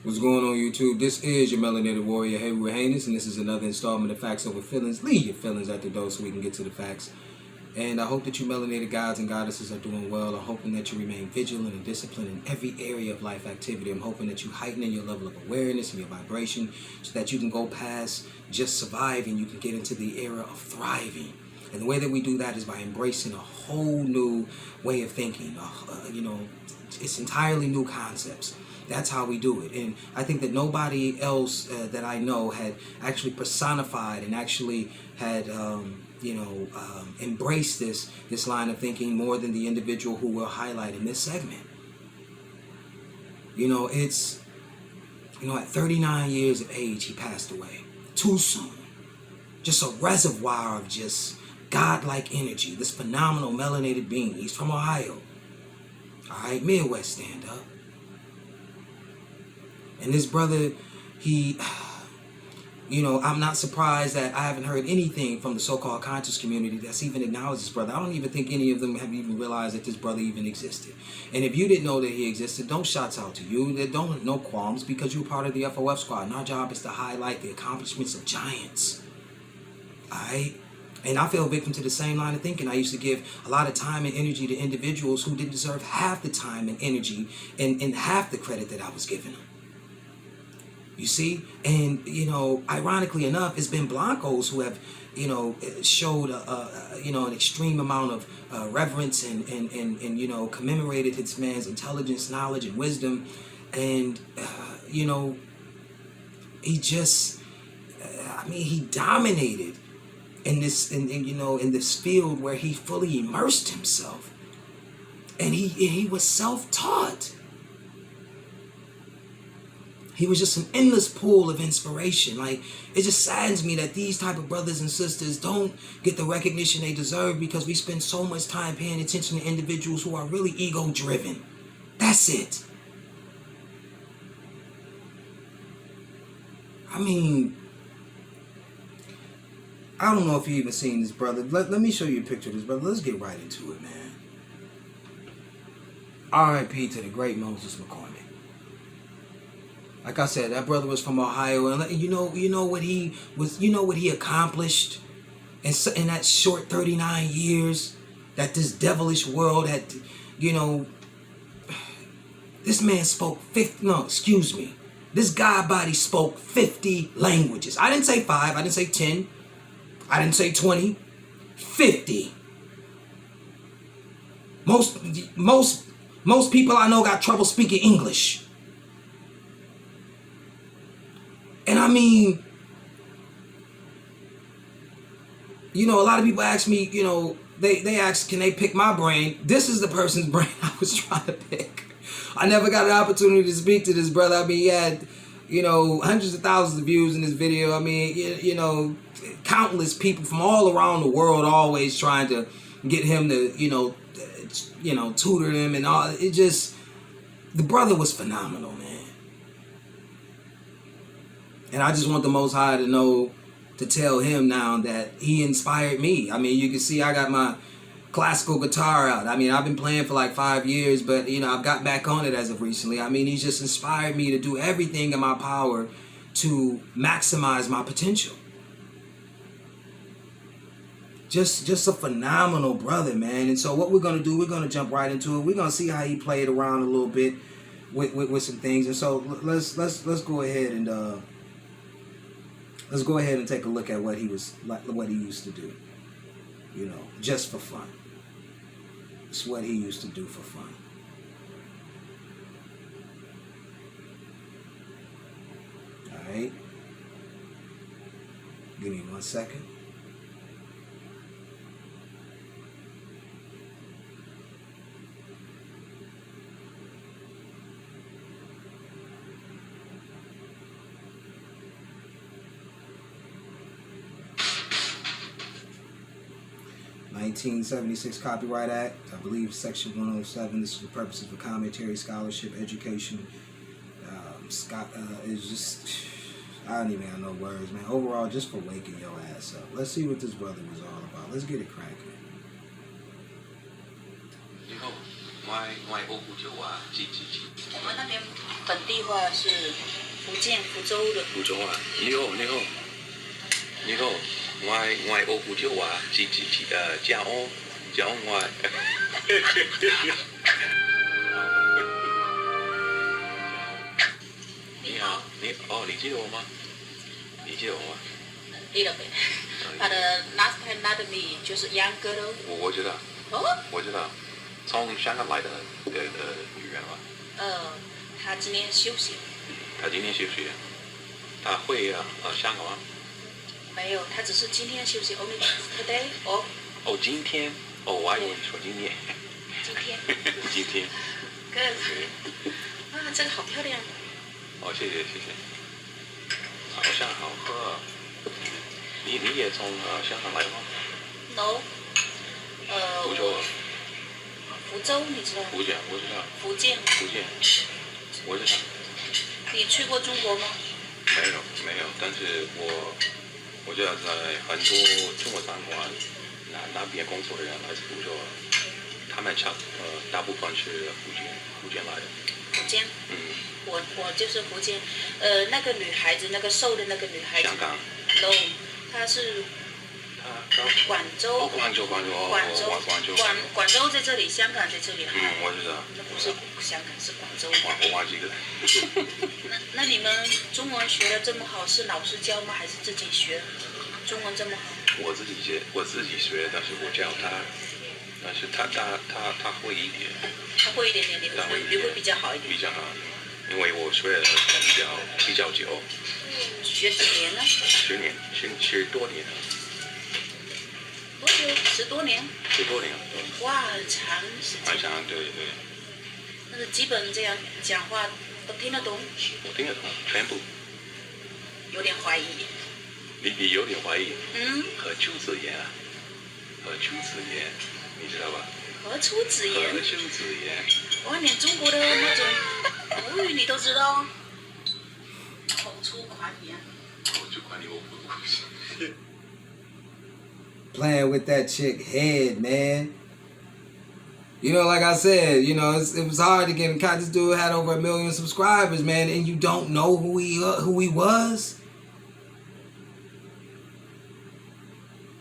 What's going on, YouTube? This is your Melanated Warrior, Haywood Haynes, and this is another installment of Facts Over Feelings. Leave your feelings at the door so we can get to the facts. And I hope that you melanated gods and goddesses are doing well. I'm hoping that you remain vigilant and disciplined in every area of life activity. I'm hoping that you heighten in your level of awareness and your vibration so that you can go past just surviving. You can get into the era of thriving. And the way that we do that is by embracing a whole new way of thinking. It's entirely new concepts. That's how we do it. And I think that nobody else that I know had actually personified and actually had embraced this line of thinking more than the individual who we'll highlight in this segment. At 39 years of age, he passed away. Too soon. Just a reservoir of just godlike energy. This phenomenal melanated being. He's from Ohio. All right, Midwest, stand up. And this brother, I'm not surprised that I haven't heard anything from the so-called conscious community that's even acknowledged this brother. I don't even think any of them have even realized that this brother even existed. And if you didn't know that he existed, don't shouts out to you. Don't no qualms because you're part of the FOF squad. And our job is to highlight the accomplishments of giants. All right? And I fell victim to the same line of thinking. I used to give a lot of time and energy to individuals who didn't deserve half the time and energy and half the credit that I was giving them. You see? And, ironically enough, it's been Blancos who have, showed, an extreme amount of reverence and commemorated this man's intelligence, knowledge, and wisdom. And, he just, he dominated in this, in this field where he fully immersed himself. And he was self-taught. He was just an endless pool of inspiration. Like, it just saddens me that these type of brothers and sisters don't get the recognition they deserve because we spend so much time paying attention to individuals who are really ego-driven. That's it. I don't know if you even seen this brother. Let me show you a picture of this brother. Let's get right into it, man. R.I.P. to the great Moses McCormick. Like I said, that brother was from Ohio, and you know what he accomplished in that short 39 years that this devilish world had. This man spoke 50. No, excuse me. This god body spoke 50 languages. I didn't say 5. I didn't say 10. I didn't say 20. 50. Most people I know got trouble speaking English. And a lot of people ask me, they ask, can they pick my brain? This is the person's brain I was trying to pick. I never got an opportunity to speak to this brother. He had, hundreds of thousands of views in this video. Countless people from all around the world always trying to get him to, tutor them and all. The brother was phenomenal, man. And I just want the Most High to tell him now that he inspired me. You can see I got my classical guitar out. I've been playing for like 5 years, but, I've got back on it as of recently. He's just inspired me to do everything in my power to maximize my potential. Just a phenomenal brother, man. And so what we're going to do, we're going to jump right into it. We're going to see how he played around a little bit with some things. And so let's go ahead and let's go ahead and take a look at what he used to do. Just for fun. It's what he used to do for fun. All right. Give me 1 second. (1976) Copyright Act, I believe Section 107. This is for purposes of commentary, scholarship, education. It's just, I don't even have no words, man. Overall, just for waking your ass up. Let's see what this brother was all about. Let's get it cracking. 外欧不久啊，几。我们那边本地话是福建福州的。福州啊，你好，外欧不久啊，几加欧外。你好，你记得我吗？你记得我吗？记得呗。他的 last time not me 就是 young girl。我知道。哦。我知道，从香港来的女人嘛。他今天休息。他今天休息。他会香港吗？没有，他只是今天休息 only today or。哦，今天。哦，我还以为你说今天。今天。今天。Good。啊，这个好漂亮。哦，谢谢。好像好喝。你也从香港来的吗 ？No。福州。福州你知道？福建我知道。福建。我知道。你去过中国吗？没有，但是我知道在很多中国餐馆那边工作的人来自福州，他们大部分是福建来的。福建。我就是福建。那个女孩子，那个瘦的那个女孩子。香港。No， 她是。广州。广州在这里，香港在这里。我知道。那不是香港，是广州。我忘记了。那你们中文学的这么好，是老师教吗？还是自己学？中文这么好？我自己学，但是我教他，但是他会一点。他会一点点，你会比较好一点。比较好，因为我学的比较久。学几年呢？10多年。多久？10多年。10多年。哇，很长时间。很长，对。但是基本这样讲话都听得懂。我听得懂，全部。有点怀疑。你有点怀疑？何出此言，你知道吧？何出此言？哇，连中国的那种母语你都知道？口出狂言。我不是。Playing with that chick head, man. You know, like I said, you know, it was hard to get. This dude had over 1 million subscribers, man, and you don't know who he was.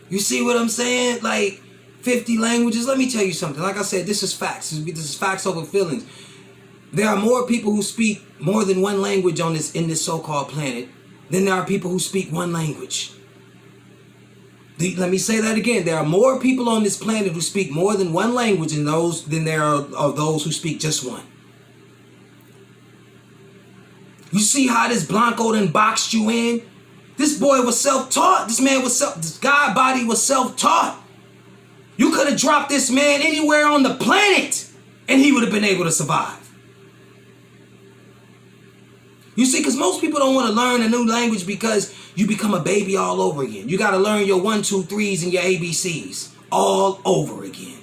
You see what I'm saying? Like 50 languages. Let me tell you something. Like I said, this is facts. This is facts over feelings. There are more people who speak more than one language in this so-called planet than there are people who speak one language. Let me say that again. There are more people on this planet who speak more than one language than there are of those who speak just one. You see how this Blanco done boxed you in? This boy was self-taught. This guy body was self-taught. You could have dropped this man anywhere on the planet and he would have been able to survive. You see, because most people don't want to learn a new language because you become a baby all over again. You got to learn your 1, 2, 3s and your ABCs all over again.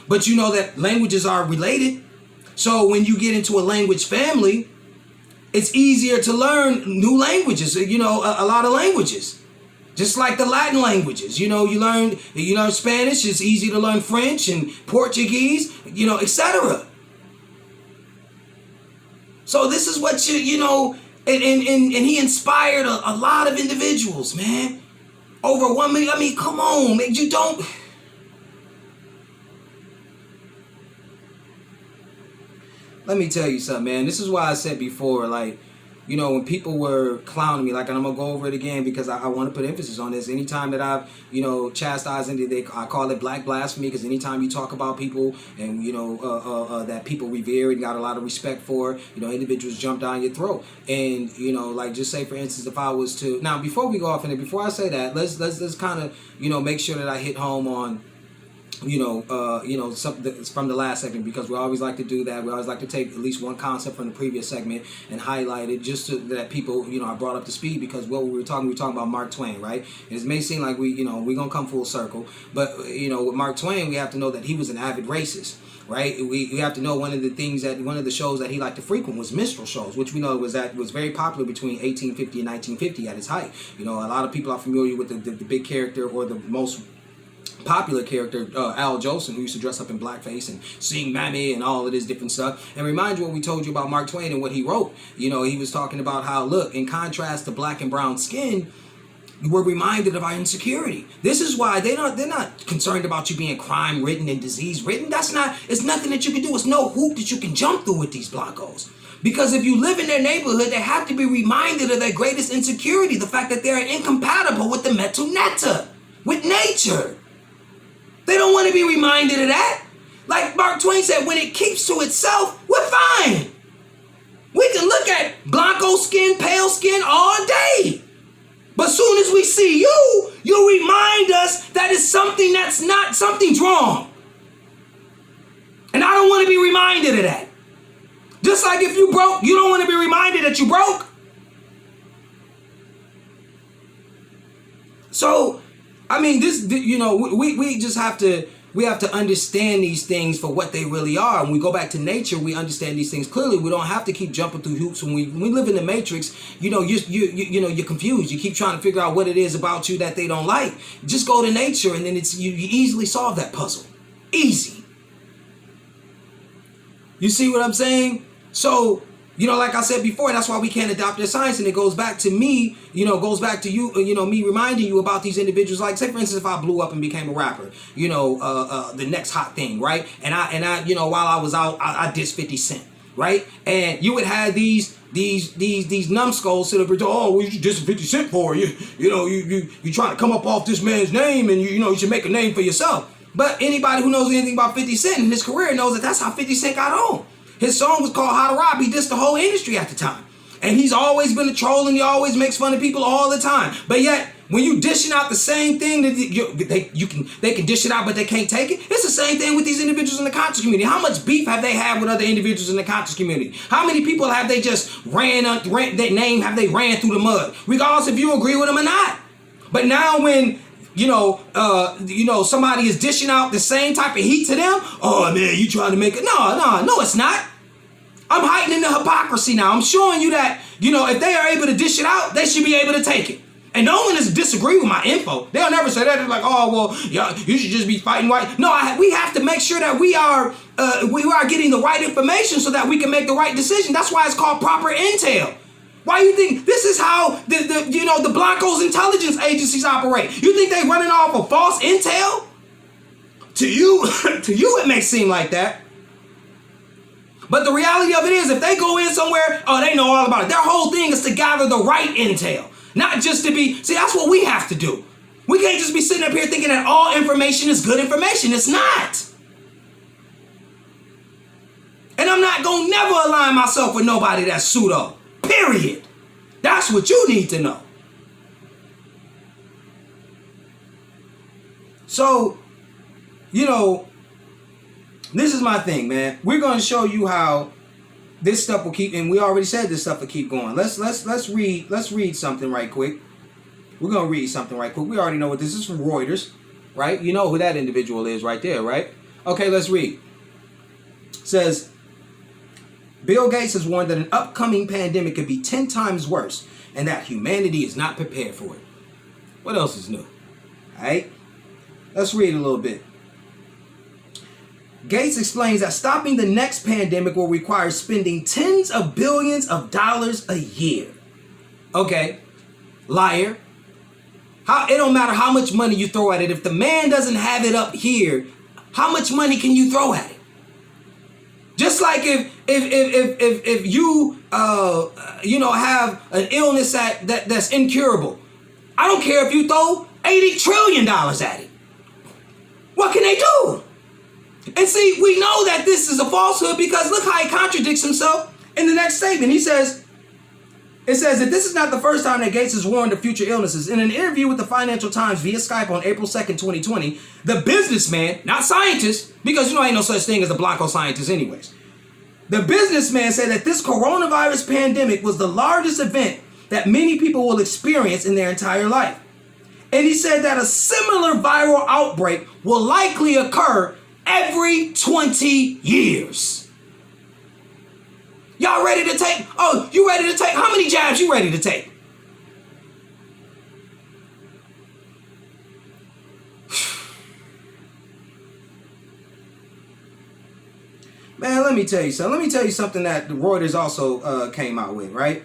But you know that languages are related. So when you get into a language family, it's easier to learn new languages, you know, a lot of languages. Just like the Latin languages, you know, you learn Spanish, it's easy to learn French and Portuguese, you know, etc. So this is what you know, and he inspired a lot of individuals, man. Over 1 million, I mean, come on, man, you don't... Let me tell you something, man. This is why I said before, like, you know, when people were clowning me, like, and I'm going to go over it again because I want to put emphasis on this. Anytime that I've, you know, chastised anything, I call it black blasphemy because anytime you talk about people and, you know, that people revere and got a lot of respect for, you know, individuals jump down your throat. And, you know, like, just say, for instance, if I was to... Now, before we go off in it, before I say that, let's kind of, you know, make sure that I hit home on... you know, something from the last segment, because we always like to do that. We always like to take at least one concept from the previous segment and highlight it just so that people, you know, are brought up to speed, because what we were talking about Mark Twain, right? And it may seem like we're going to come full circle, but, you know, with Mark Twain, we have to know that he was an avid racist, right? We have to know one of the shows that he liked to frequent was minstrel shows, which we know was very popular between 1850 and 1950 at its height. You know, a lot of people are familiar with the big character or the most popular character, Al Jolson, who used to dress up in blackface and sing Mammy and all of this different stuff. And remind you what we told you about Mark Twain and what he wrote. You know, he was talking about how, look, in contrast to black and brown skin, we're reminded of our insecurity. This is why they're not concerned about you being crime ridden and disease ridden. It's nothing that you can do. It's no hoop that you can jump through with these blancos. Because if you live in their neighborhood, they have to be reminded of their greatest insecurity, the fact that they're incompatible with the metu neta, with nature. They don't want to be reminded of that. Like Mark Twain said, when it keeps to itself, we're fine. We can look at blanco skin, pale skin all day. But soon as we see you, you remind us that it's something that's not, something's wrong. And I don't want to be reminded of that. Just like if you broke, you don't want to be reminded that you broke. So, I mean, this, you know, we just have to, we have to understand these things for what they really are. When we go back to nature, we understand these things clearly. We don't have to keep jumping through hoops. When we live in the matrix, you know, you're confused. You keep trying to figure out what it is about you that they don't like. Just go to nature, and then you easily solve that puzzle. Easy. You see what I'm saying? So, you know, like I said before, that's why we can't adopt their science. And it goes back to me, you know, goes back to you, you know, me reminding you about these individuals. Like, say, for instance, if I blew up and became a rapper, you know, the next hot thing, right? And I, you know, while I was out, I dissed 50 Cent, right? And you would have these numbskulls sit up and oh, well, you dissed 50 Cent for you know, you trying to come up off this man's name, and you know, you should make a name for yourself. But anybody who knows anything about 50 Cent in his career knows that that's how 50 Cent got on. His song was called How to Rob. He dissed the whole industry at the time. And he's always been a troll, and he always makes fun of people all the time. But yet, when you dishing out the same thing, that they can dish it out, but they can't take it. It's the same thing with these individuals in the conscious community. How much beef have they had with other individuals in the conscious community? How many people have they just ran their name, have they ran through the mud? Regardless if you agree with them or not. But now when you know, somebody is dishing out the same type of heat to them, oh man, you trying to make it? No, it's not. I'm heightening the hypocrisy now. I'm showing you that, you know, if they are able to dish it out, they should be able to take it. And no one is disagree with my info. They'll never say that. They're like, oh, well, yeah, you should just be fighting white. No, we have to make sure that we are getting the right information so that we can make the right decision. That's why it's called proper intel. Why you think this is how the Blancos intelligence agencies operate? You think they running off of false intel? To you, it may seem like that. But the reality of it is, if they go in somewhere, oh, they know all about it. Their whole thing is to gather the right intel, not just to be. See, that's what we have to do. We can't just be sitting up here thinking that all information is good information. It's not. And I'm not gonna never align myself with nobody that's pseudo. Period. That's what you need to know. So, you know, this is my thing, man. We're going to show you how this stuff will keep, and we already said this stuff will keep going. Let's read something right quick. We're going to read something right quick. We already know what this is, from Reuters, right? You know who that individual is right there, right? Okay, let's read. It says, Bill Gates has warned that an upcoming pandemic could be 10 times worse and that humanity is not prepared for it. What else is new? All right, let's read a little bit. Gates explains that stopping the next pandemic will require spending tens of billions of dollars a year. Okay, liar. It don't matter how much money you throw at it. If the man doesn't have it up here, how much money can you throw at it? Just like if you have an illness that's incurable, I don't care if you throw $80 trillion at it. What can they do? And see, we know that this is a falsehood because look how he contradicts himself in the next statement. It says that this is not the first time that Gates has warned of future illnesses. In an interview with the Financial Times via Skype on April 2nd, 2020, the businessman, not scientist, because ain't no such thing as a Blanco scientist anyways. The businessman said that this coronavirus pandemic was the largest event that many people will experience in their entire life. And he said that a similar viral outbreak will likely occur every 20 years. Y'all ready to take? Oh, you ready to take? How many jabs you ready to take? Man, let me tell you something. Let me tell you something that the Reuters also came out with, right?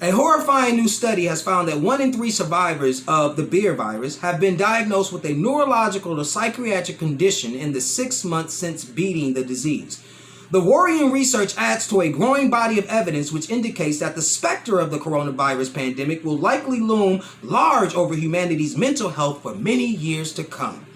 A horrifying new study has found that 1 in 3 survivors of the beer virus have been diagnosed with a neurological or psychiatric condition in the 6 months since beating the disease. The worrying research adds to a growing body of evidence which indicates that the specter of the coronavirus pandemic will likely loom large over humanity's mental health for many years to come.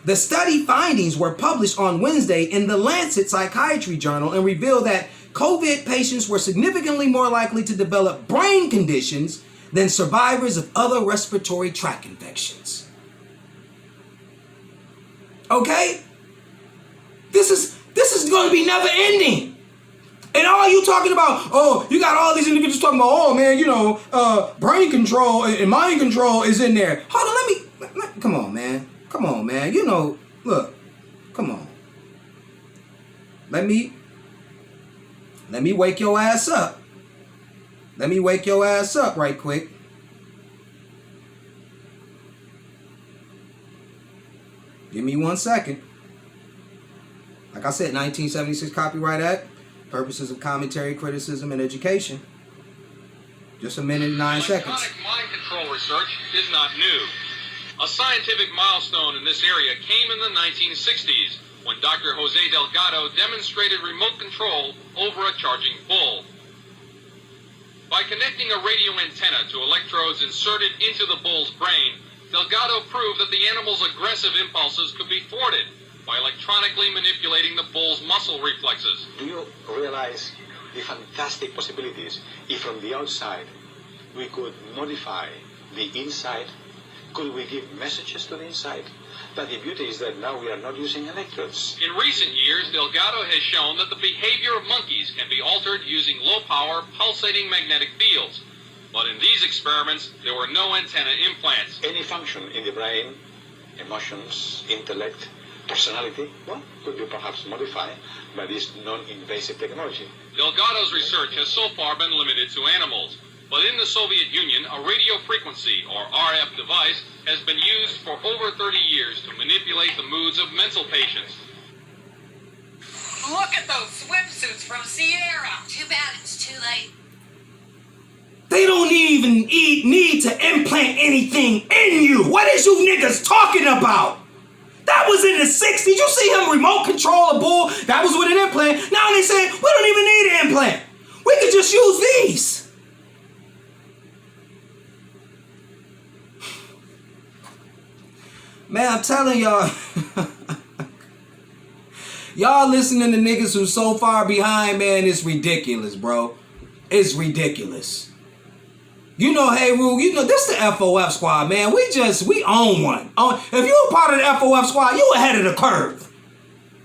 The study findings were published on Wednesday in the Lancet Psychiatry Journal and revealed that COVID patients were significantly more likely to develop brain conditions than survivors of other respiratory tract infections. Okay? This is going to be never ending. And all you talking about, oh, you got all these individuals talking about, oh man, you know, brain control and mind control is in there. Hold on, come on, man. Come on, man. You know, look, come on. Let me wake your ass up. Let me wake your ass up right quick. Give me 1 second. Like I said, 1976 Copyright Act, purposes of commentary, criticism, and education. Just a minute and 9 seconds. Electronic mind control research is not new. A scientific milestone in this area came in the 1960s when Dr. Jose Delgado demonstrated remote control over a charging bull. By connecting a radio antenna to electrodes inserted into the bull's brain, Delgado proved that the animal's aggressive impulses could be thwarted by electronically manipulating the bull's muscle reflexes. Do you realize the fantastic possibilities if from the outside we could modify the inside? Could we give messages to the inside? But the beauty is that now we are not using electrodes. In recent years, Delgado has shown that the behavior of monkeys can be altered using low-power, pulsating magnetic fields. But in these experiments, there were no antenna implants. Any function in the brain, emotions, intellect, personality, well, could be perhaps modified by this non-invasive technology. Delgado's research has so far been limited to animals. But in the Soviet Union, a radio frequency, or RF device, has been used for over 30 years to manipulate the moods of mental patients. Look at those swimsuits from Sierra. Too bad it's too late. They don't even need to implant anything in you. What is you niggas talking about? That was in the 60s. You see him remote control a bull. That was with an implant. Now they say, we don't even need an implant. We could just use these. Man, I'm telling y'all. Y'all listening to niggas who's so far behind, man, it's ridiculous, bro. It's ridiculous. You know, hey, Rue, you know, this the FOF squad, man. We own one. If you're a part of the FOF squad, you ahead of the curve.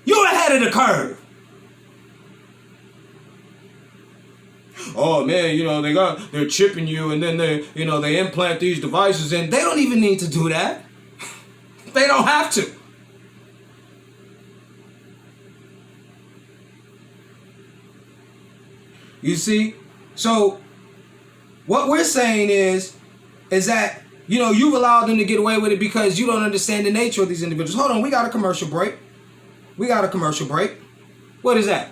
You're ahead of the curve. Oh, man, you know, they're chipping you and then they implant these devices in. They don't even need to do that. They don't have to. You see? So what we're saying is that, you know, you've allowed them to get away with it because you don't understand the nature of these individuals. Hold on, we got a commercial break. What is that?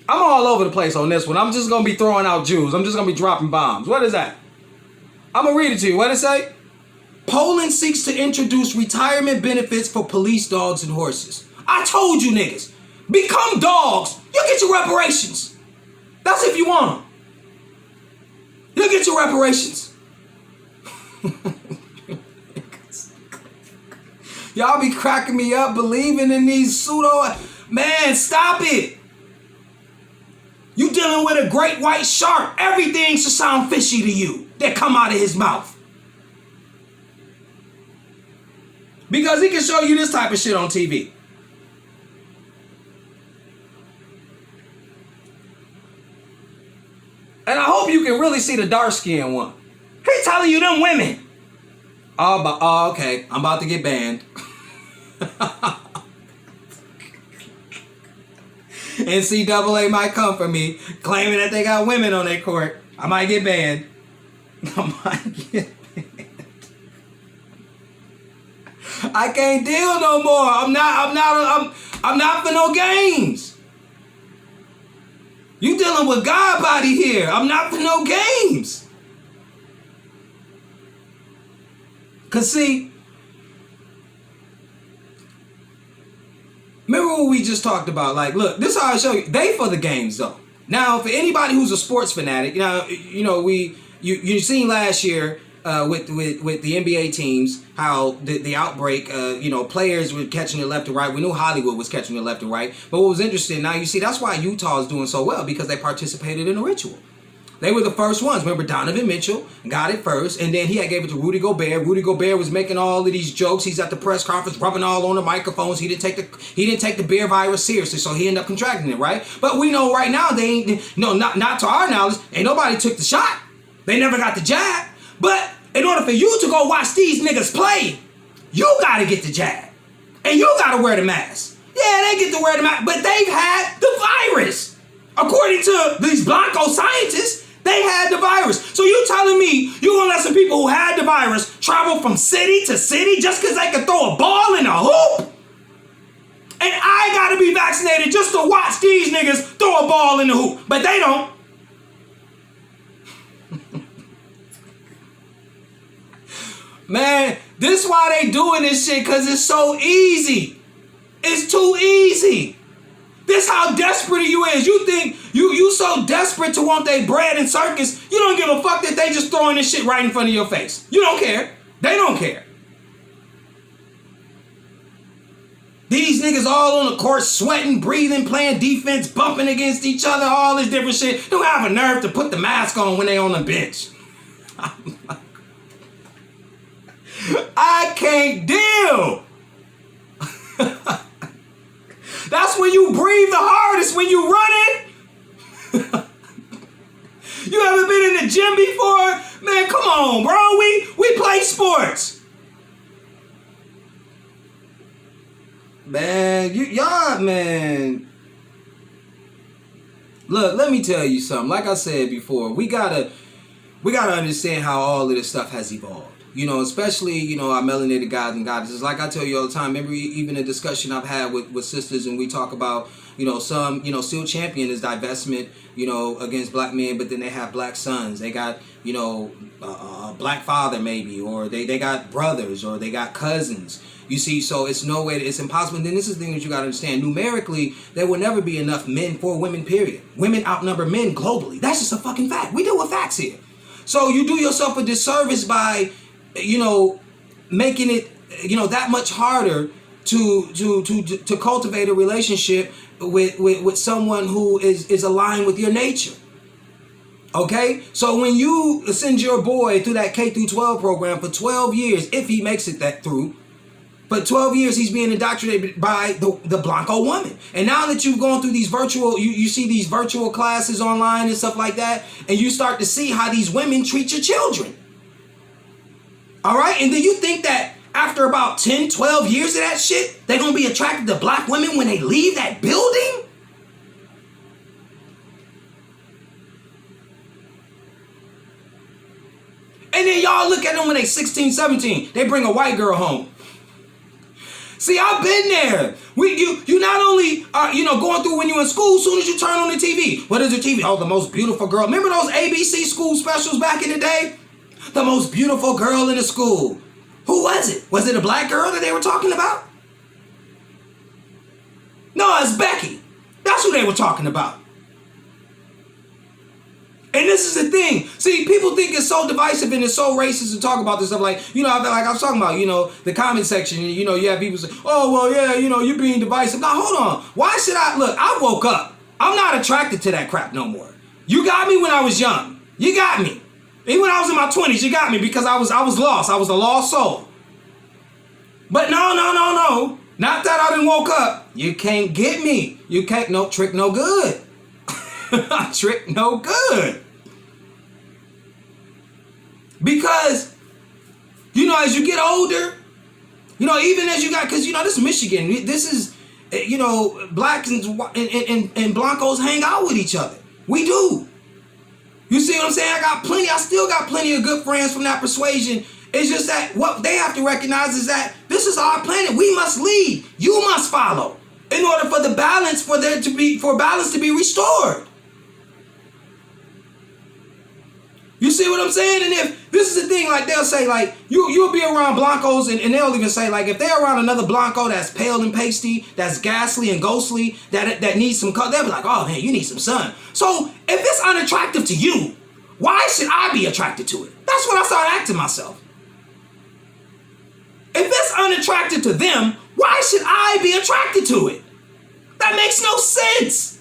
I'm all over the place on this one. I'm just going to be throwing out Jews. I'm just going to be dropping bombs. What is that? I'm going to read it to you. What did it say? Poland seeks to introduce retirement benefits for police dogs and horses. I told you niggas, become dogs. You get your reparations. That's if you want them. You get your reparations. Y'all be cracking me up believing in these pseudo... Man, stop it. You dealing with a great white shark. Everything should sound fishy to you that come out of his mouth. Because he can show you this type of shit on TV. And I hope you can really see the dark-skinned one. He telling you them women. Oh, okay. I'm about to get banned. NCAA might come for me, claiming that they got women on their court. I might get banned. I can't deal no more. I'm not for no games. You dealing with God body here. I'm not for no games. Cause see, remember what we just talked about? Like, look, this is how I show you. They for the games though. Now, for anybody who's a sports fanatic, you seen last year with the NBA teams how the outbreak, players were catching it left and right. We knew Hollywood was catching it left and right. But what was interesting, now you see, that's why Utah is doing so well, because they participated in a ritual. They were the first ones. Remember, Donovan Mitchell got it first, and then he gave it to Rudy Gobert. Rudy Gobert was making all of these jokes. He's at the press conference, rubbing all on the microphones. He didn't take the beer virus seriously, so he ended up contracting it, right? But we know right now not to our knowledge, ain't nobody took the shot. They never got the jab. But in order for you to go watch these niggas play, you gotta get the jab, and you gotta wear the mask. Yeah, they get to wear the mask, but they've had the virus. According to these Blanco scientists, they had the virus. So you telling me you gonna let some people who had the virus travel from city to city just because they can throw a ball in a hoop? And I gotta be vaccinated just to watch these niggas throw a ball in the hoop. But they don't. Man, this is why they doing this shit, because it's so easy. It's too easy. This how desperate you is. You think you so desperate to want their bread and circus, you don't give a fuck that they just throwing this shit right in front of your face. You don't care. They don't care. These niggas all on the court sweating, breathing, playing defense, bumping against each other, all this different shit. Don't have a nerve to put the mask on when they on the bench. I can't deal. That's when you breathe the hardest, when you running. You ever been in the gym before? Man, come on, bro. We play sports. Man, y'all, man. Look, let me tell you something. Like I said before, we gotta understand how all of this stuff has evolved. Especially, our melanated guys and goddesses. Like I tell you all the time, remember even a discussion I've had with sisters, and we talk about, some, still champion is divestment, against black men, but then they have black sons. They got, a black father maybe, or they got brothers, or they got cousins. You see, so it's no way, it's impossible. And then this is the thing that you got to understand. Numerically, there will never be enough men for women, period. Women outnumber men globally. That's just a fucking fact. We deal with facts here. So you do yourself a disservice by making it, that much harder to cultivate a relationship with someone who is aligned with your nature. Okay? So when you send your boy through that K through 12 program for 12 years, if he makes it that through, but 12 years he's being indoctrinated by the Blanco woman. And now that you've gone through these virtual, you see these virtual classes online and stuff like that, and you start to see how these women treat your children. All right? And then you think that after about 10, 12 years of that shit, they're going to be attracted to black women when they leave that building? And then y'all look at them when they 16, 17. They bring a white girl home. See, I've been there. You not only are, going through when you're in school, as soon as you turn on the TV. What is the TV? Oh, the most beautiful girl. Remember those ABC school specials back in the day? The most beautiful girl in the school. Who was it? Was it a black girl that they were talking about? No, it's Becky. That's who they were talking about. And this is the thing. See, people think it's so divisive and it's so racist to talk about this stuff. Like, I was talking about, the comment section. You have people say, oh, well, yeah, you're being divisive. Now, hold on. Why should I woke up. I'm not attracted to that crap no more. You got me when I was young. You got me. Even when I was in my 20s, you got me because I was lost. I was a lost soul. But no. Not that I didn't woke up. You can't get me. You can't, no trick, no good. Trick, no good. Because, as you get older, even as you got, because, this is Michigan. This is, blacks and Blancos hang out with each other. We do. You see what I'm saying? I still got plenty of good friends from that persuasion. It's just that what they have to recognize is that this is our planet. We must lead. You must follow. in order for balance to be restored. You see what I'm saying? And if this is the thing, like they'll say, like you'll be around Blancos, and they'll even say, like, if they're around another Blanco that's pale and pasty, that's ghastly and ghostly, that needs some color, they'll be like, oh man, you need some sun. So if it's unattractive to you, why should I be attracted to it? That's what I started asking myself. If it's unattractive to them, why should I be attracted to it? That makes no sense.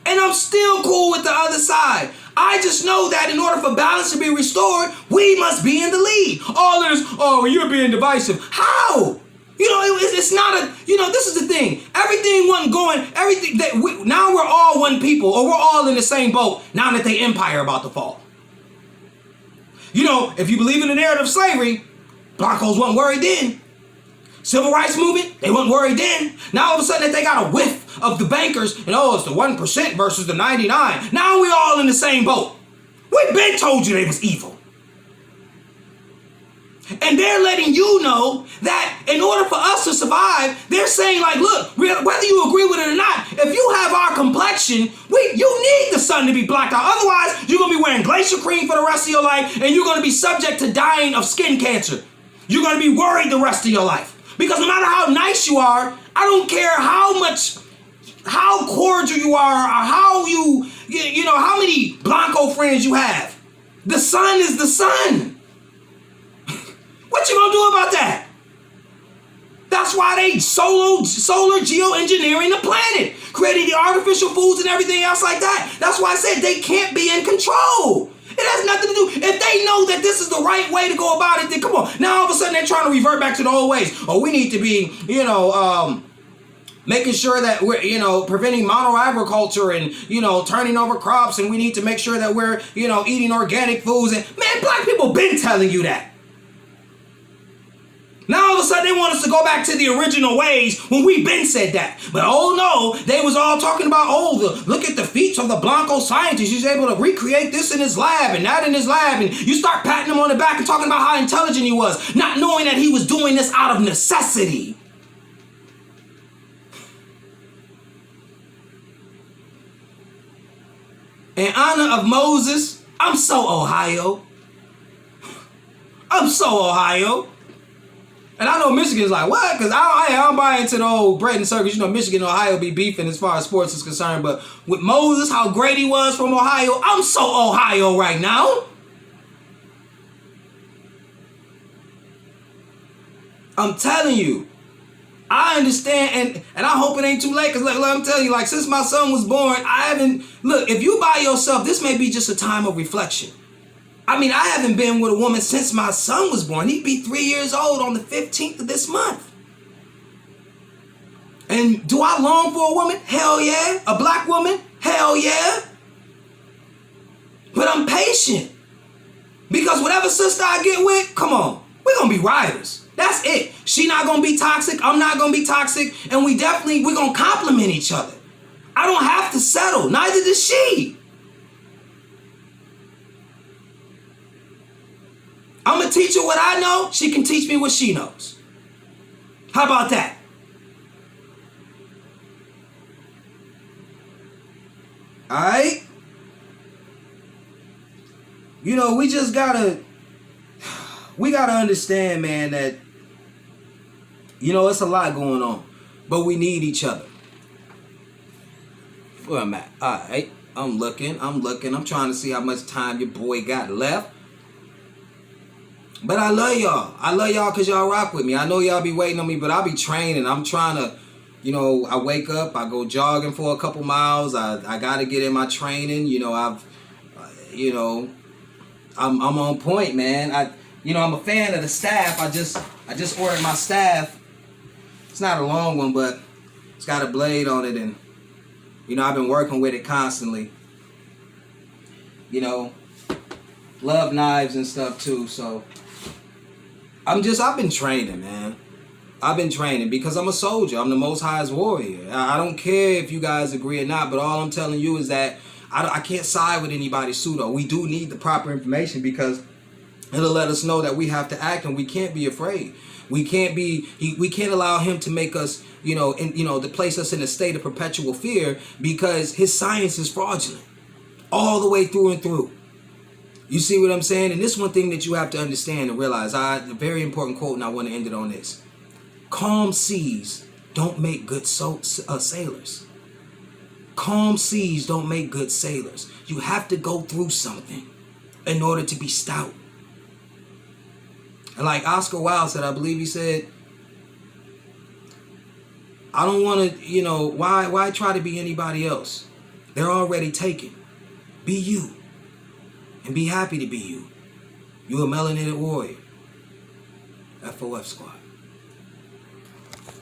And I'm still cool with the other side. I just know that in order for balance to be restored, we must be in the lead. All this, oh, you're being divisive. How? You know, it's not a, you know, this is the thing. Everything wasn't going, everything, now we're all one people, or we're all in the same boat now that the empire about to fall. You know, if you believe in the narrative of slavery, Blancos wasn't worried then. Civil rights movement, they weren't worried then. Now all of a sudden that they got a whiff of the bankers, and oh, it's the 1% versus the 99. Now we all in the same boat. We've been told you they was evil. And they're letting you know that in order for us to survive, they're saying, like, look, whether you agree with it or not, if you have our complexion, you need the sun to be blacked out. Otherwise, you're going to be wearing glacier cream for the rest of your life, and you're going to be subject to dying of skin cancer. You're going to be worried the rest of your life. Because no matter how nice you are, I don't care how cordial you are, or how you know, how many Blanco friends you have. The sun is the sun. What you gonna do about that? That's why they solar geoengineering the planet, creating the artificial foods and everything else like that. That's why I said they can't be in control. It has nothing to do. If they know that this is the right way to go about it, then come on. Now all of a sudden they're trying to revert back to the old ways. Oh, we need to be, you know, making sure that we're, you know, preventing mono-agriculture and, you know, turning over crops, and we need to make sure that we're, you know, eating organic foods. And man, black people been telling you that. Now all of a sudden they want us to go back to the original ways when we been said that. But oh no, they was all talking about, oh, look at the feats of the Blanco scientist. He's able to recreate this in his lab and that in his lab. And you start patting him on the back and talking about how intelligent he was, not knowing that he was doing this out of necessity. In honor of Moses, I'm so Ohio. I'm so Ohio. And I know Michigan's like, what? Because I don't buy into the old bread and circus. You know, Michigan and Ohio be beefing as far as sports is concerned. But with Moses, how great he was from Ohio, I'm so Ohio right now. I'm telling you. I understand, and I hope it ain't too late, because let me tell you, like, since my son was born, look, if you by yourself, this may be just a time of reflection. I mean, I haven't been with a woman since my son was born. He'd be 3 years old on the 15th of this month. And do I long for a woman? Hell yeah. A black woman? Hell yeah. But I'm patient. Because whatever sister I get with, come on, we're going to be riders. That's it. She not going to be toxic. I'm not going to be toxic. And we're going to complement each other. I don't have to settle. Neither does she. I'm going to teach her what I know. She can teach me what she knows. How about that? All right? You know, we gotta understand, man, that, you know, it's a lot going on, but we need each other. Where I'm at? All right. I'm looking. I'm trying to see how much time your boy got left. But I love y'all. I love y'all because y'all rock with me. I know y'all be waiting on me, but I be training. I'm trying to, you know, I wake up, I go jogging for a couple miles. I got to get in my training. You know, I'm on point, man. I'm a fan of the staff. I just ordered my staff. It's not a long one, but it's got a blade on it, and you know, I've been working with it constantly. You know, love knives and stuff too, so I've been training, man. I've been training because I'm a soldier. I'm the Most High's warrior. I don't care if you guys agree or not, but all I'm telling you is that I can't side with anybody's pseudo. We do need the proper information because It'll let us know that we have to act and we can't be afraid. We can't allow him to make us, to place us in a state of perpetual fear, because his science is fraudulent all the way through and through. You see what I'm saying? And this one thing that you have to understand and realize, a very important quote, and I want to end it on this. Calm seas don't make good sailors. Calm seas don't make good sailors. You have to go through something in order to be stout. And like Oscar Wilde said, I believe he said, I don't want to, why try to be anybody else? They're already taken. Be you. And be happy to be you. You're a melanated warrior. FOF squad.